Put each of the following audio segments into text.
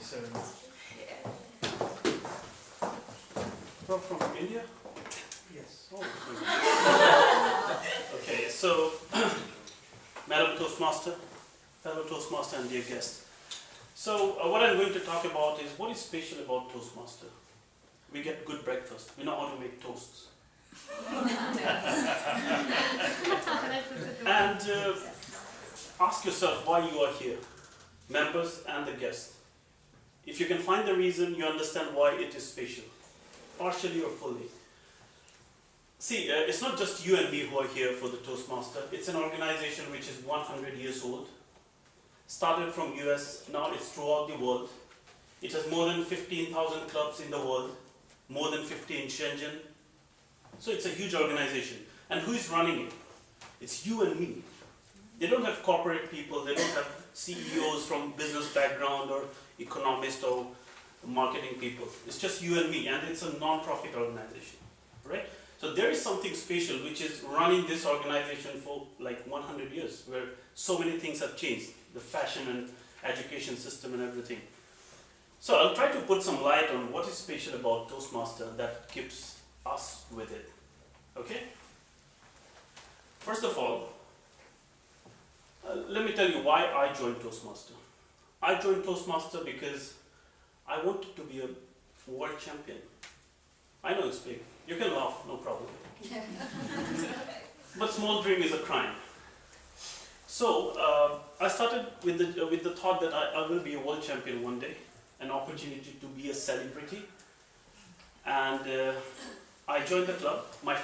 so from India? Yes. Oh. Okay, so Madam Toastmaster, fellow Toastmaster and dear guest. So what I'm going to talk about is what is special about Toastmaster. We get good breakfast. We know how to make toasts. And ask yourself why you are here, members and the guests. If you can find the reason, you understand why it is special, partially or fully. See, it's not just you and me who are here for the Toastmaster. It's an organization which is 100 years old. Started from US, now it's throughout the world. It has more than 15,000 clubs in the world, more than 50 in Shenzhen. So it's a huge organization. And who is running it? It's you and me. They don't have corporate people, they don't have CEOs from business background or economists or marketing people. It's just you and me, and it's a non-profit organization, right? So there is something special which is running this organization for like 100 years, where so many things have changed, the fashion and education system and everything. So I'll try to put some light on what is special about Toastmaster that keeps us with it, okay? First of all, let me tell you why I joined Toastmaster. I joined Toastmaster because I wanted to be a world champion. I know it's big. You can laugh, no problem. But small dream is a crime. So I started with the thought that I will be a world champion one day, an opportunity to be a celebrity. And I joined the club. My my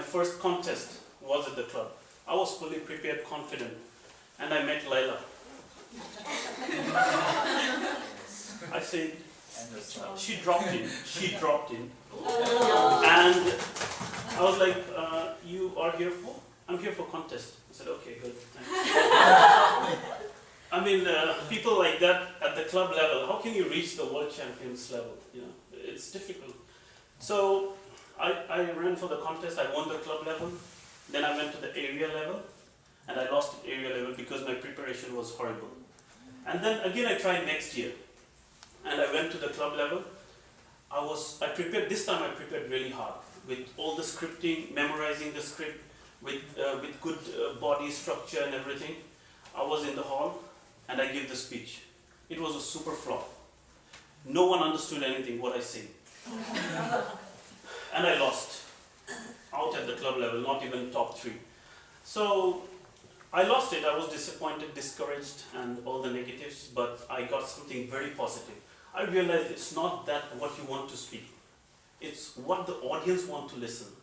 first contest was at the club. I was fully prepared, confident, and I met Laila. I said, she dropped in, and I was like, you are here for? I'm here for contest. I said, okay, good, thanks. I mean, people like that at the club level, how can you reach the world champions level? You know, it's difficult. So I ran for the contest, I won the club level, then I went to the area level, and I lost at area level because my preparation was horrible. And then again I tried next year, and I went to the club level. This time I prepared really hard, with all the scripting, memorizing the script, with good body structure and everything. I was in the hall, and I gave the speech. It was a super flop. No one understood anything what I said. And I lost out at the club level, not even top 3. So I lost it. I was disappointed, discouraged, and all the negatives, but I got something very positive. I realized it's not that what you want to speak. It's what the audience want to listen,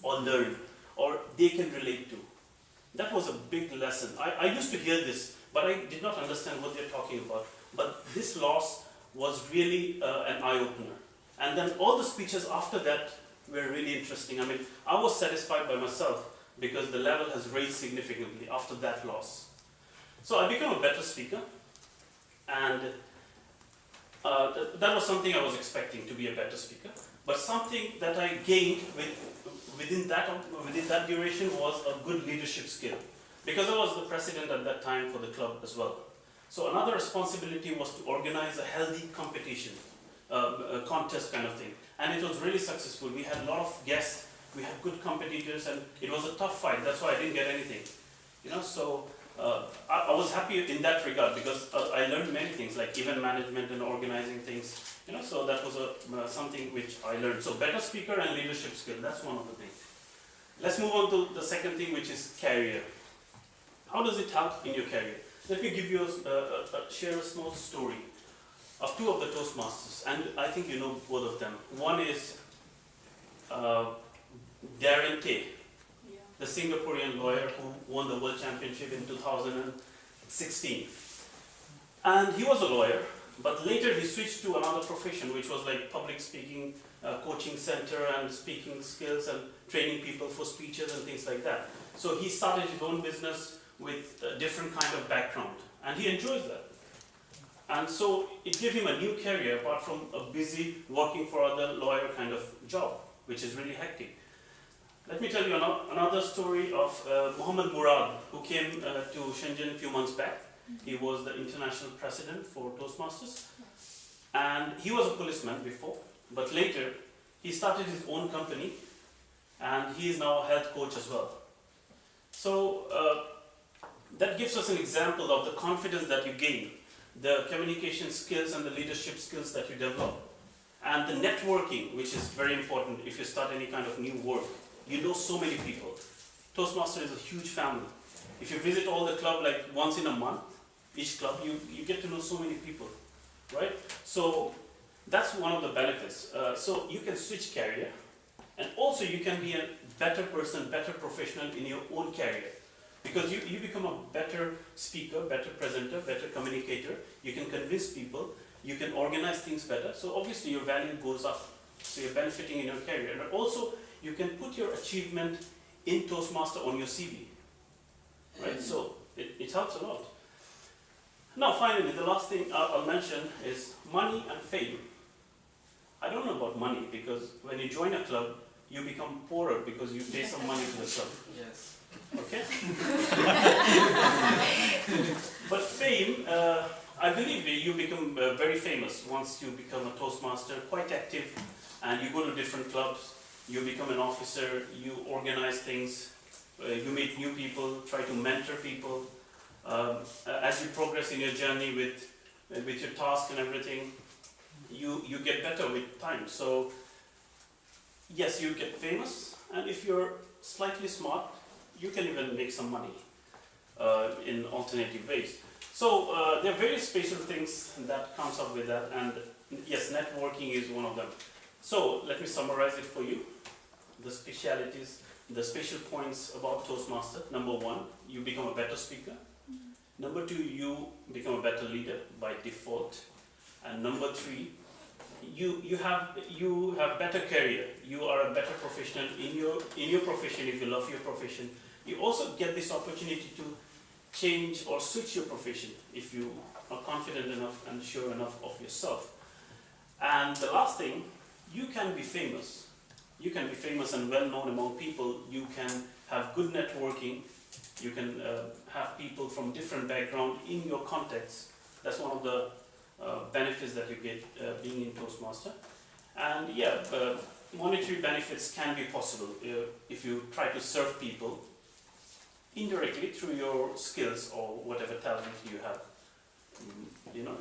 or learn, or they can relate to. That was a big lesson. I used to hear this, but I did not understand what they're talking about. But this loss was really an eye-opener. And then all the speeches after that were really interesting. I mean, I was satisfied by myself because the level has raised significantly after that loss. So I became a better speaker, and that was something I was expecting, to be a better speaker. But something that I gained within that duration was a good leadership skill, because I was the president at that time for the club as well. So another responsibility was to organize a healthy competition, a contest kind of thing. And it was really successful. We had a lot of guests, we had good competitors, and it was a tough fight. That's why I didn't get anything. You know, so I was happy in that regard, because I learned many things, like event management and organizing things. You know, so that was something which I learned. So better speaker and leadership skill, that's one of the things. Let's move on to the second thing, which is career. How does it help in your career? Let me give you share a small story of 2 of the Toastmasters, and I think you know both of them. One is Darren Tay, the Singaporean lawyer who won the World Championship in 2016. And he was a lawyer, but later he switched to another profession, which was like public speaking, coaching center, and speaking skills, and training people for speeches and things like that. So he started his own business with a different kind of background, and he enjoys that. And so it gave him a new career apart from a busy working for other lawyer kind of job, which is really hectic. Let me tell you another story of Muhammad Murad, who came to Shenzhen a few months back. He was the international president for Toastmasters. And he was a policeman before, but later he started his own company and he is now a health coach as well. So that gives us an example of the confidence that you gain, the communication skills and the leadership skills that you develop, and the networking, which is very important if you start any kind of new work. You know so many people. Toastmaster is a huge family. If you visit all the club like once in a month, each club, you get to know so many people, right? So that's one of the benefits. So you can switch career, and also you can be a better person, better professional in your own career. Because you become a better speaker, better presenter, better communicator. You can convince people, you can organize things better. So obviously your value goes up. So you're benefiting in your career. And also you can put your achievement in Toastmaster on your CV. Right? So it helps a lot. Now finally, the last thing I'll mention is money and fame. I don't know about money because when you join a club, you become poorer because you pay some money to the club. Yes. Okay? But fame, I believe you become very famous once you become a Toastmaster, quite active, and you go to different clubs, you become an officer, you organize things, you meet new people, try to mentor people. As you progress in your journey with your task and everything, you get better with time. So yes, you get famous, and if you're slightly smart, you can even make some money in alternative ways. So there are various special things that comes up with that, and yes, networking is one of them. So let me summarize it for you. The specialities, the special points about Toastmaster. Number one, you become a better speaker. Number two, you become a better leader by default. And number three, you have better career. You are a better professional in your profession if you love your profession. You also get this opportunity to change or switch your profession if you are confident enough and sure enough of yourself. And the last thing, you can be famous. You can be famous and well known among people. You can have good networking. You can have people from different backgrounds in your context. That's one of the benefits that you get being in Toastmaster. And yeah, monetary benefits can be possible if you try to serve people indirectly through your skills or whatever talent you have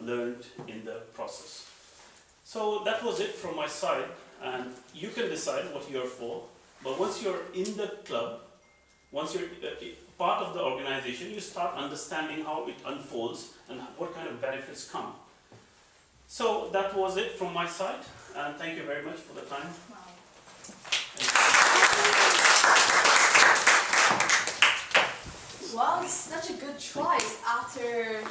learned in the process. So that was it from my side, and you can decide what you're for. But once you're in the club, once you're part of the organization, you start understanding how it unfolds and what kind of benefits come. So that was it from my side, and thank you very much for the time. Wow, it's such a good choice after